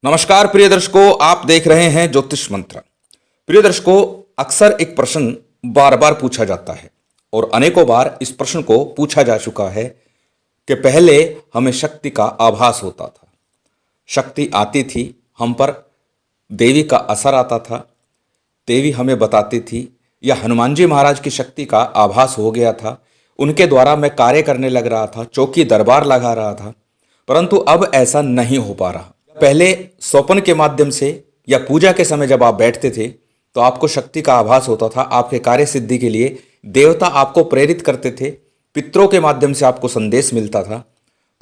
नमस्कार प्रिय दर्शकों, आप देख रहे हैं ज्योतिष मंत्र। प्रिय दर्शकों, अक्सर एक प्रश्न बार बार पूछा जाता है और अनेकों बार इस प्रश्न को पूछा जा चुका है कि पहले हमें शक्ति का आभास होता था, शक्ति आती थी हम पर, देवी का असर आता था, देवी हमें बताती थी, या हनुमान जी महाराज की शक्ति का आभास हो गया था, उनके द्वारा मैं कार्य करने लग रहा था, चौकी दरबार लगा रहा था। परंतु अब ऐसा नहीं हो पा रहा। पहले स्वप्न के माध्यम से या पूजा के समय जब आप बैठते थे तो आपको शक्ति का आभास होता था, आपके कार्य सिद्धि के लिए देवता आपको प्रेरित करते थे, पितरों के माध्यम से आपको संदेश मिलता था।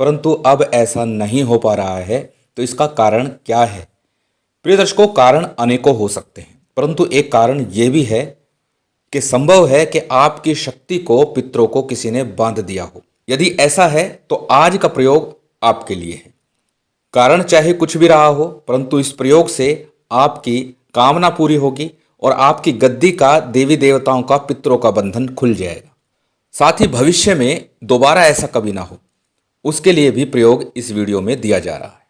परंतु अब ऐसा नहीं हो पा रहा है, तो इसका कारण क्या है? प्रिय दर्शकों, कारण अनेकों हो सकते हैं, परंतु एक कारण यह भी है कि संभव है कि आपकी शक्ति को पितरों को किसी ने बांध दिया हो। यदि ऐसा है तो आज का प्रयोग आपके लिए है। कारण चाहे कुछ भी रहा हो, परंतु इस प्रयोग से आपकी कामना पूरी होगी और आपकी गद्दी का देवी देवताओं का पितरों का बंधन खुल जाएगा। साथ ही भविष्य में दोबारा ऐसा कभी ना हो, उसके लिए भी प्रयोग इस वीडियो में दिया जा रहा है।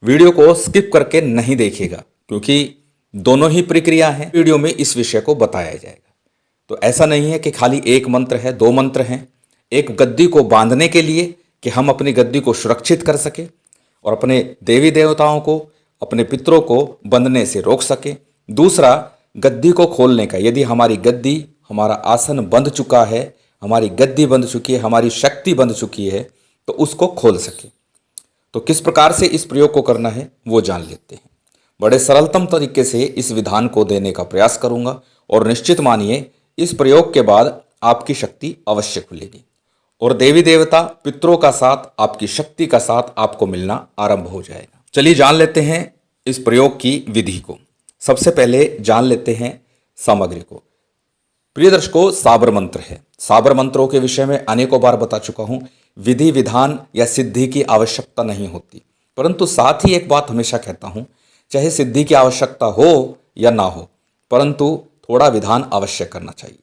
वीडियो को स्किप करके नहीं देखिएगा, क्योंकि दोनों ही प्रक्रिया हैं। वीडियो में इस विषय को बताया जाएगा। तो ऐसा नहीं है कि खाली एक मंत्र है, दो मंत्र हैं। एक गद्दी को बांधने के लिए कि हम अपनी गद्दी को सुरक्षित कर सके और अपने देवी देवताओं को, अपने पितरों को बंधने से रोक सके। दूसरा, गद्दी को खोलने का, यदि हमारी गद्दी, हमारा आसन बंध चुका है, हमारी गद्दी बंध चुकी है, हमारी शक्ति बंध चुकी है, तो उसको खोल सके। तो किस प्रकार से इस प्रयोग को करना है वो जान लेते हैं। बड़े सरलतम तरीके से इस विधान को देने का प्रयास करूंगा और निश्चित मानिए इस प्रयोग के बाद आपकी शक्ति अवश्य खुलेगी और देवी देवता पितरों का साथ, आपकी शक्ति का साथ आपको मिलना आरंभ हो जाएगा। चलिए जान लेते हैं इस प्रयोग की विधि को। सबसे पहले जान लेते हैं सामग्री को। प्रिय दर्शकों, साबर मंत्र है। साबर मंत्रों के विषय में अनेकों बार बता चुका हूं। विधि विधान या सिद्धि की आवश्यकता नहीं होती, परंतु साथ ही एक बात हमेशा कहता हूं, चाहे सिद्धि की आवश्यकता हो या ना हो, परंतु थोड़ा विधान अवश्य करना चाहिए।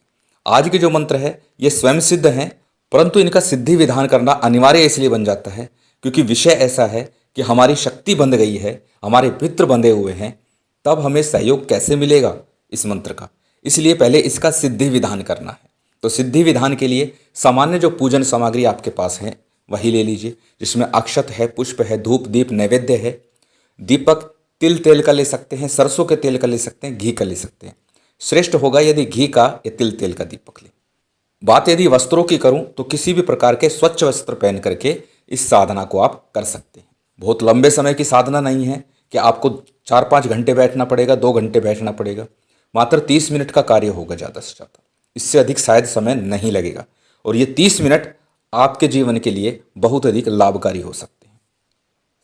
आज के जो मंत्र है ये स्वयं सिद्ध हैं, परंतु इनका सिद्धि विधान करना अनिवार्य इसलिए बन जाता है क्योंकि विषय ऐसा है कि हमारी शक्ति बंध गई है, हमारे पितृ बंधे हुए हैं, तब हमें सहयोग कैसे मिलेगा इस मंत्र का। इसलिए पहले इसका सिद्धि विधान करना है। तो सिद्धि विधान के लिए सामान्य जो पूजन सामग्री आपके पास है वही ले लीजिए, जिसमें अक्षत है, पुष्प है, धूप दीप नैवेद्य है, दीपक तिल तेल का ले सकते हैं, सरसों के तेल का ले सकते हैं, घी का ले सकते हैं। श्रेष्ठ होगा यदि घी का या तिल तेल का दीपक ले। बात यदि वस्त्रों की करूं तो किसी भी प्रकार के स्वच्छ वस्त्र पहन करके इस साधना को आप कर सकते हैं। बहुत लंबे समय की साधना नहीं है कि आपको 4-5 घंटे बैठना पड़ेगा, 2 घंटे बैठना पड़ेगा। मात्र 30 मिनट का कार्य होगा ज़्यादा से ज़्यादा, इससे अधिक शायद समय नहीं लगेगा और ये 30 मिनट आपके जीवन के लिए बहुत अधिक लाभकारी हो सकते हैं।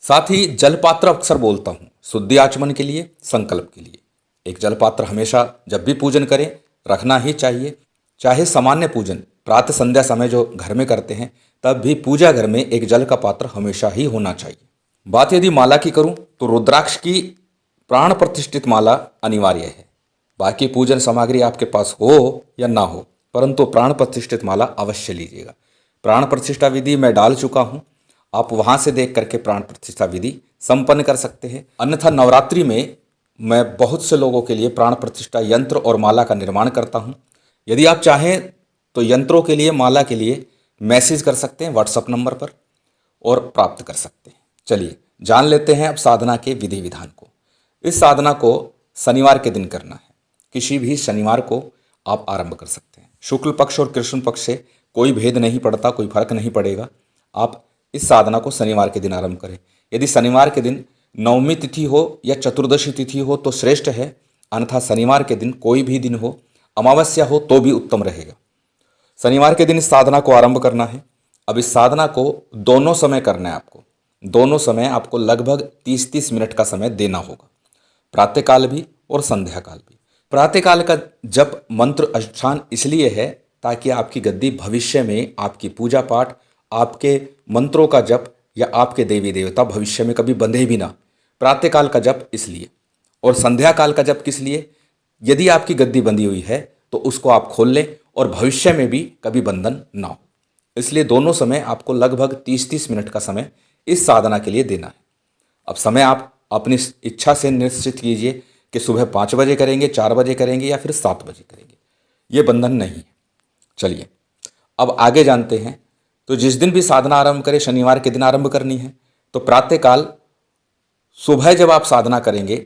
साथ ही जलपात्र अक्सर बोलता हूँ शुद्धि आचमन के लिए, संकल्प के लिए। एक जलपात्र हमेशा जब भी पूजन करें रखना ही चाहिए। चाहे सामान्य पूजन प्रातः संध्या समय जो घर में करते हैं, तब भी पूजा घर में एक जल का पात्र हमेशा ही होना चाहिए। बात यदि माला की करूं तो रुद्राक्ष की प्राण प्रतिष्ठित माला अनिवार्य है। बाकी पूजन सामग्री आपके पास हो या ना हो, परंतु प्राण प्रतिष्ठित माला अवश्य लीजिएगा। प्राण प्रतिष्ठा विधि मैं डाल चुका हूं, आप वहां से देख करके प्राण प्रतिष्ठा विधि संपन्न कर सकते हैं। अन्यथा नवरात्रि में मैं बहुत से लोगों के लिए प्राण प्रतिष्ठा यंत्र और माला का निर्माण करता हूं। यदि आप चाहें तो यंत्रों के लिए, माला के लिए मैसेज कर सकते हैं व्हाट्सएप नंबर पर और प्राप्त कर सकते हैं। चलिए जान लेते हैं अब साधना के विधि विधान को। इस साधना को शनिवार के दिन करना है। किसी भी शनिवार को आप आरंभ कर सकते हैं। शुक्ल पक्ष और कृष्ण पक्ष से कोई भेद नहीं पड़ता, कोई फर्क नहीं पड़ेगा। आप इस साधना को शनिवार के दिन आरंभ करें। यदि शनिवार के दिन नवमी तिथि हो या चतुर्दशी तिथि हो तो श्रेष्ठ है, अन्यथा शनिवार के दिन कोई भी दिन हो, अमावस्या हो तो भी उत्तम रहेगा। शनिवार के दिन इस साधना को आरंभ करना है। अब इस साधना को दोनों समय करना है आपको। दोनों समय आपको लगभग 30-30 मिनट का समय देना होगा, प्रातःकाल भी और संध्या काल भी। प्रातःकाल का जप मंत्र अनुष्ठान इसलिए है ताकि आपकी गद्दी भविष्य में, आपकी पूजा पाठ, आपके मंत्रों का जप या आपके देवी देवता भविष्य में कभी बंधे भी ना। प्रातःकाल का जप इसलिए। और संध्या काल का जप किस लिए? यदि आपकी गद्दी बंधी हुई है तो उसको आप खोल लें और भविष्य में भी कभी बंधन ना हो। इसलिए दोनों समय आपको लगभग 30-30 मिनट का समय इस साधना के लिए देना है। अब समय आप अपनी इच्छा से निश्चित कीजिए कि सुबह 5 बजे करेंगे, 4 बजे करेंगे या फिर 7 बजे करेंगे। ये बंधन नहीं है। चलिए अब आगे जानते हैं। तो जिस दिन भी साधना आरंभ करें, शनिवार के दिन आरंभ करनी है। तो प्रातःकाल सुबह जब आप साधना करेंगे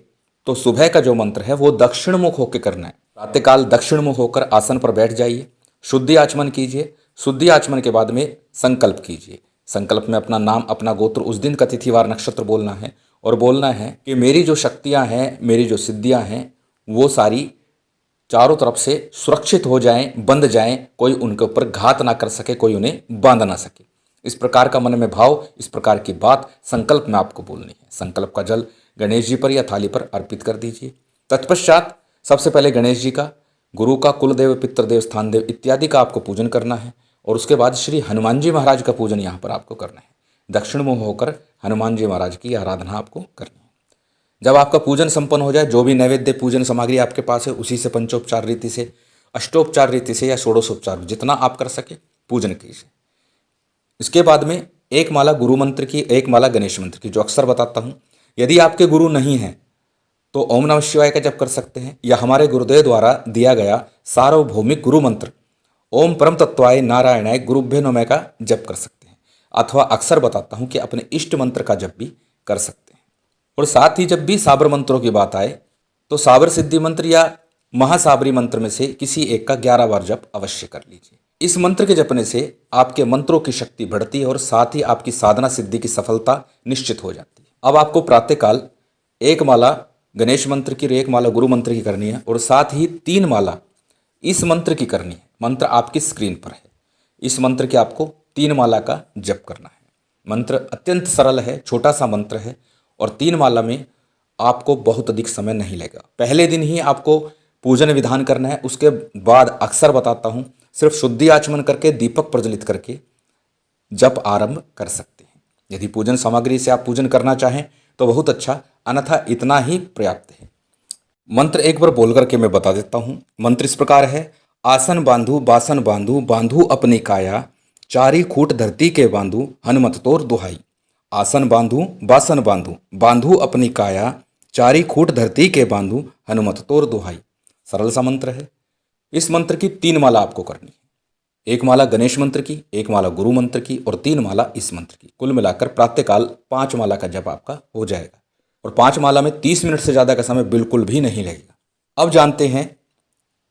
तो सुबह का जो मंत्र है वो दक्षिण मुख होकर करना है। प्रातःकाल दक्षिण मुख होकर आसन पर बैठ जाइए, शुद्धि आचमन कीजिए। शुद्धि आचमन के बाद में संकल्प कीजिए। संकल्प में अपना नाम, अपना गोत्र, उस दिन का तिथिवार नक्षत्र बोलना है और बोलना है कि मेरी जो शक्तियां हैं, मेरी जो सिद्धियां हैं, वो सारी चारों तरफ से सुरक्षित हो जाएं, बंध जाएं, कोई उनके ऊपर घात ना कर सके, कोई उन्हें बांध ना सके। इस प्रकार का मन में भाव, इस प्रकार की बात संकल्प में आपको बोलनी है। संकल्प का जल गणेश जी पर या थाली पर अर्पित कर दीजिए। तत्पश्चात सबसे पहले गणेश जी का, गुरु का, कुलदेव, पितृदेव, स्थान देव इत्यादि का आपको पूजन करना है और उसके बाद श्री हनुमान जी महाराज का पूजन यहाँ पर आपको करना है। दक्षिण मुख होकर हनुमान जी महाराज की आराधना आपको करनी है। जब आपका पूजन संपन्न हो जाए, जो भी नैवेद्य पूजन सामग्री आपके पास है उसी से पंचोपचार रीति से, अष्टोपचार रीति से या षोडशोपचार जितना आप कर सके पूजन कीजिए। इसके बाद में एक माला गुरु मंत्र की, एक माला गणेश मंत्र की, जो अक्सर बताता हूँ। यदि आपके गुरु नहीं हैं तो ओम नमः शिवाय का जप कर सकते हैं या हमारे गुरुदेव द्वारा दिया गया सार्वभौमिक गुरु मंत्र ओम परम तत्वाय नारायणाय गुरुभ्यो नमः का जप कर सकते हैं। अथवा अक्सर बताता हूँ कि अपने इष्ट मंत्र का जप भी कर सकते हैं। और साथ ही जब भी साबर मंत्रों की बात आए तो साबर सिद्धि मंत्र या महासाबरी मंत्र में से किसी एक का 11 बार जप अवश्य कर लीजिए। इस मंत्र के जपने से आपके मंत्रों की शक्ति बढ़ती है और साथ ही आपकी साधना सिद्धि की सफलता निश्चित हो जाती है। अब आपको प्रातःकाल एक माला गणेश मंत्र की और एक माला गुरु मंत्र की करनी है और साथ ही 3 माला इस मंत्र की करनी है। मंत्र आपकी स्क्रीन पर है। इस मंत्र के आपको 3 माला का जप करना है। मंत्र अत्यंत सरल है, छोटा सा मंत्र है और 3 माला में आपको बहुत अधिक समय नहीं लगेगा। पहले दिन ही आपको पूजन विधान करना है। उसके बाद अक्सर बताता हूँ, सिर्फ शुद्धि आचमन करके, दीपक प्रज्वलित करके जप आरंभ कर सकते हैं। यदि पूजन सामग्री से आप पूजन करना चाहें तो बहुत अच्छा, अन्यथा इतना ही पर्याप्त है। मंत्र एक बार बोल करके मैं बता देता हूँ। मंत्र इस प्रकार है। आसन बांधू, बासन बांधू, बांधू अपनी काया, चारी खूट धरती के बांधू, हनुमत तोर दुहाई। आसन बांधू, बासन बांधू, बांधू अपनी काया, चारी खूट धरती के बांधू, हनुमत तोर दुहाई। सरल सा मंत्र है। इस मंत्र की 3 माला आपको करनी है। एक माला गणेश मंत्र की, एक माला गुरु मंत्र की और 3 माला इस मंत्र की। कुल मिलाकर प्रातःकाल 5 माला का जप आपका हो जाएगा और 5 माला में 30 मिनट से ज़्यादा का समय बिल्कुल भी नहीं लगेगा। अब जानते हैं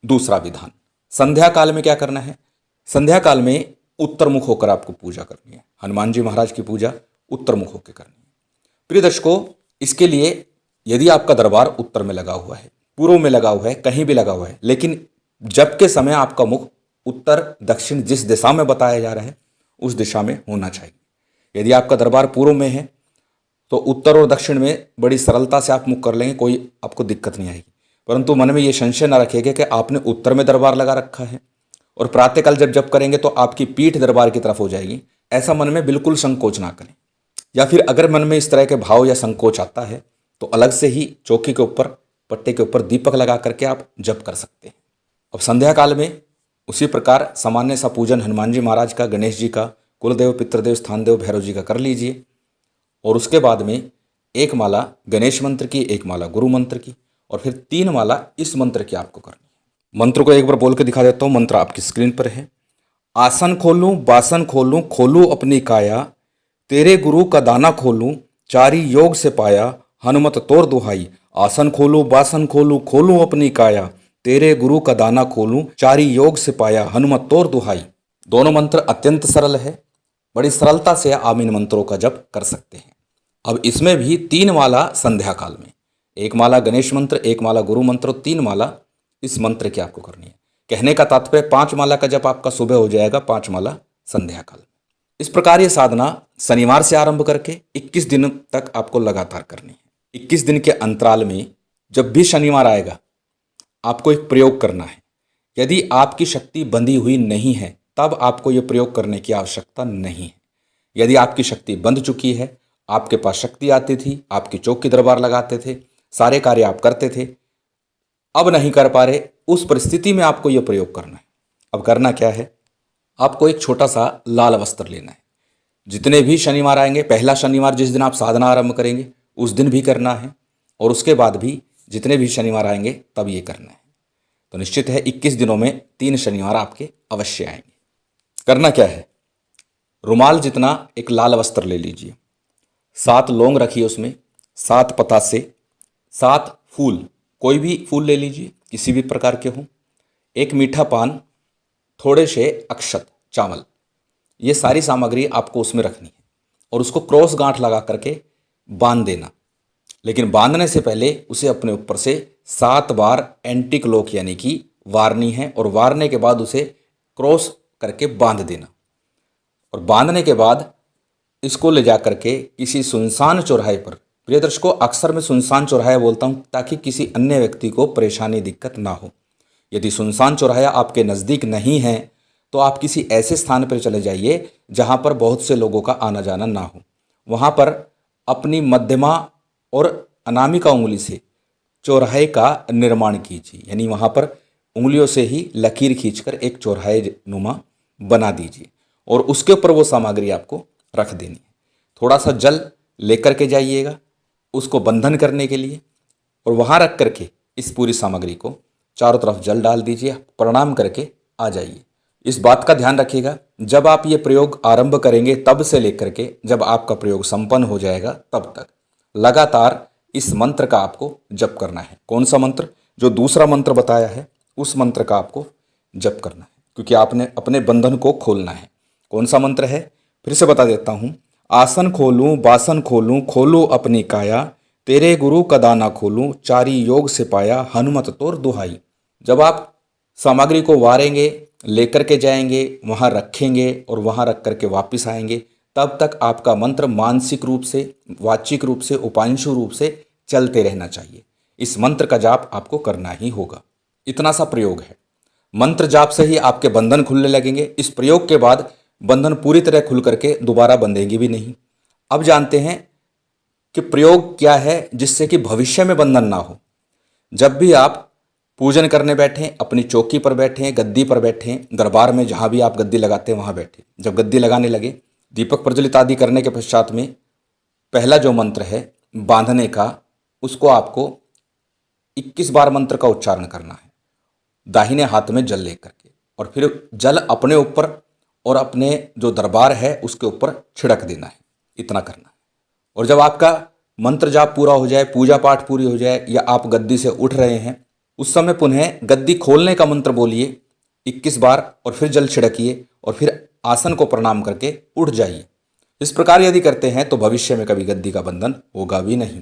दूसरा विधान। संध्या काल में क्या करना है। संध्या काल में उत्तर मुख होकर आपको पूजा करनी है। हनुमान जी महाराज की पूजा उत्तर मुख होकर करनी है। प्रिय दर्शकों, इसके लिए यदि आपका दरबार उत्तर में लगा हुआ है, पूर्व में लगा हुआ है, कहीं भी लगा हुआ है, लेकिन जप के समय आपका मुख उत्तर, दक्षिण जिस दिशा में बताया जा रहा है उस दिशा में होना चाहिए। यदि आपका दरबार पूर्व में है तो उत्तर और दक्षिण में बड़ी सरलता से आप मुख कर लेंगे, कोई आपको दिक्कत नहीं आएगी। परंतु मन में ये संशय न रखिएगा कि आपने उत्तर में दरबार लगा रखा है और प्रातःकाल जब जप करेंगे तो आपकी पीठ दरबार की तरफ हो जाएगी। ऐसा मन में बिल्कुल संकोच ना करें। या फिर अगर मन में इस तरह के भाव या संकोच आता है तो अलग से ही चौकी के ऊपर, पट्टे के ऊपर दीपक लगा करके आप जप कर सकते हैं। अब संध्या काल में उसी प्रकार सामान्य सा पूजन हनुमान जी महाराज का, गणेश जी का, कुलदेव, पितृदेव, स्थान देव, भैरव जी का कर लीजिए और उसके बाद में एक माला गणेश मंत्र की, एक माला गुरु मंत्र की और फिर 3 माला इस मंत्र की आपको करनी है। मंत्र को एक बार बोल के दिखा देता हूँ। मंत्र आपकी स्क्रीन पर है। आसन खोलूं, बासन खोलूं, खोलूं अपनी काया, तेरे गुरु का दाना खोलूं, चारी योग से पाया, हनुमत तोर दुहाई। आसन खोलूं, बासन खोलूं, खोलूं अपनी काया, तेरे गुरु का दाना खोलूं, चारी योग से पाया, हनुमत तोर दुहाई। दोनों मंत्र अत्यंत सरल है। बड़ी सरलता से आप इन मंत्रों का जप कर सकते हैं। अब इसमें भी 3 माला संध्या काल में, एक माला गणेश मंत्र, एक माला गुरु मंत्र और 3 माला इस मंत्र की आपको करनी है। कहने का तात्पर्य 5 माला का जप आपका सुबह हो जाएगा, 5 माला संध्या काल में। इस प्रकार ये साधना शनिवार से आरंभ करके 21 दिन तक आपको लगातार करनी है। 21 दिन के अंतराल में जब भी शनिवार आएगा आपको एक प्रयोग करना है। यदि आपकी शक्ति बंधी हुई नहीं है तब आपको यह प्रयोग करने की आवश्यकता नहीं है। यदि आपकी शक्ति बंध चुकी है, आपके पास शक्ति आती थी, आपकी चौकी दरबार लगाते थे, सारे कार्य आप करते थे, अब नहीं कर पा रहे, उस परिस्थिति में आपको यह प्रयोग करना है। अब करना क्या है, आपको एक छोटा सा लाल वस्त्र लेना है। जितने भी शनिवार आएंगे, पहला शनिवार जिस दिन आप साधना आरंभ करेंगे उस दिन भी करना है और उसके बाद भी जितने भी शनिवार आएंगे तब ये करना है। तो निश्चित है 21 दिनों में 3 शनिवार आपके अवश्य आएंगे। करना क्या है, रुमाल जितना एक लाल वस्त्र ले लीजिए, 7 लौंग रखिए उसमें, 7 पतासे, 7 फूल, कोई भी फूल ले लीजिए किसी भी प्रकार के हों, एक मीठा पान, थोड़े से अक्षत चावल, ये सारी सामग्री आपको उसमें रखनी है और उसको क्रॉस गांठ लगा करके बांध देना। लेकिन बांधने से पहले उसे अपने ऊपर से 7 बार एंटी क्लॉक यानी कि वारनी है और वारने के बाद उसे क्रॉस करके बांध देना। और बांधने के बाद इसको ले जा करके किसी सुनसान चौराहे पर, प्रिय दर्शकों अक्सर मैं सुनसान चौराहा बोलता हूँ ताकि किसी अन्य व्यक्ति को परेशानी दिक्कत ना हो। यदि सुनसान चौराहा आपके नज़दीक नहीं है तो आप किसी ऐसे स्थान पर चले जाइए जहाँ पर बहुत से लोगों का आना जाना ना हो। वहाँ पर अपनी मध्यमा और अनामिका उंगली से चौराहे का निर्माण कीजिए, यानी वहाँ पर उंगलियों से ही लकीर खींचकर एक चौराहे नुमा बना दीजिए और उसके ऊपर वो सामग्री आपको रख देनी है। थोड़ा सा जल लेकर के जाइएगा उसको बंधन करने के लिए और वहाँ रख करके इस पूरी सामग्री को चारों तरफ जल डाल दीजिए, प्रणाम करके आ जाइए। इस बात का ध्यान रखिएगा जब आप ये प्रयोग आरंभ करेंगे तब से लेकर के जब आपका प्रयोग संपन्न हो जाएगा तब तक लगातार इस मंत्र का आपको जप करना है। कौन सा मंत्र? जो दूसरा मंत्र बताया है उस मंत्र का आपको जप करना है, क्योंकि आपने अपने बंधन को खोलना है। कौन सा मंत्र है फिर से बता देता हूँ। आसन खोलूं बासन खोलूं खोलूं अपनी काया, तेरे गुरु का दाना खोलूं चारी योग से पाया, हनुमत तोर दुहाई। जब आप सामग्री को वारेंगे, लेकर के जाएंगे, वहाँ रखेंगे और वहाँ रख करके वापस आएंगे, तब तक आपका मंत्र मानसिक रूप से, वाचिक रूप से, उपांशु रूप से चलते रहना चाहिए। इस मंत्र का जाप आपको करना ही होगा। इतना सा प्रयोग है। मंत्र जाप से ही आपके बंधन खुलने लगेंगे। इस प्रयोग के बाद बंधन पूरी तरह खुल करके दोबारा बंधेंगे भी नहीं। अब जानते हैं कि प्रयोग क्या है जिससे कि भविष्य में बंधन ना हो। जब भी आप पूजन करने बैठें, अपनी चौकी पर बैठें, गद्दी पर बैठें, दरबार में जहाँ भी आप गद्दी लगाते हैं वहाँ बैठें, जब गद्दी लगाने लगे, दीपक प्रज्वलित आदि करने के पश्चात में पहला जो मंत्र है बांधने का, उसको आपको 21 बार मंत्र का उच्चारण करना है दाहिने हाथ में जल लेकर के, और फिर जल अपने ऊपर और अपने जो दरबार है उसके ऊपर छिड़क देना है। इतना करना है। और जब आपका मंत्र जाप पूरा हो जाए, पूजा पाठ पूरी हो जाए या आप गद्दी से उठ रहे हैं, उस समय पुनः गद्दी खोलने का मंत्र बोलिए 21 बार और फिर जल छिड़किए और फिर आसन को प्रणाम करके उठ जाइए। इस प्रकार यदि करते हैं तो भविष्य में कभी गद्दी का बंधन होगा भी नहीं।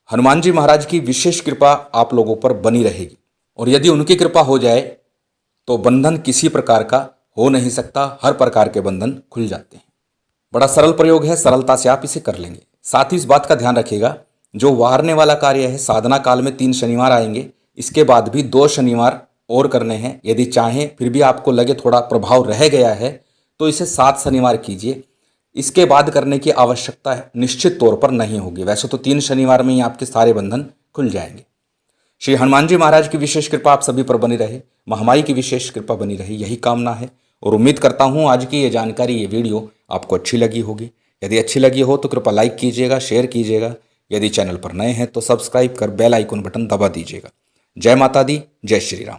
हनुमान जी महाराज की विशेष कृपा आप लोगों पर बनी रहेगी और यदि उनकी कृपा हो जाए तो बंधन किसी प्रकार का हो नहीं सकता, हर प्रकार के बंधन खुल जाते हैं। बड़ा सरल प्रयोग है, सरलता से आप इसे कर लेंगे। साथ ही इस बात का ध्यान रखिएगा, जो वारने वाला कार्य है साधना काल में 3 शनिवार आएंगे, इसके बाद भी 2 शनिवार और करने हैं। यदि चाहें फिर भी आपको लगे थोड़ा प्रभाव रह गया है तो इसे 7 शनिवार कीजिए। इसके बाद करने की आवश्यकता निश्चित तौर पर नहीं होगी। वैसे तो 3 शनिवार में ही आपके सारे बंधन खुल जाएंगे। श्री हनुमान जी महाराज की विशेष कृपा आप सभी पर बनी रहे, महामाई की विशेष कृपा बनी रहे, यही कामना है। और उम्मीद करता हूँ आज की ये जानकारी, ये वीडियो आपको अच्छी लगी होगी। यदि अच्छी लगी हो तो कृपया लाइक कीजिएगा, शेयर कीजिएगा। यदि चैनल पर नए हैं तो सब्सक्राइब कर बेल आइकन बटन दबा दीजिएगा। जय माता दी, जय श्री राम।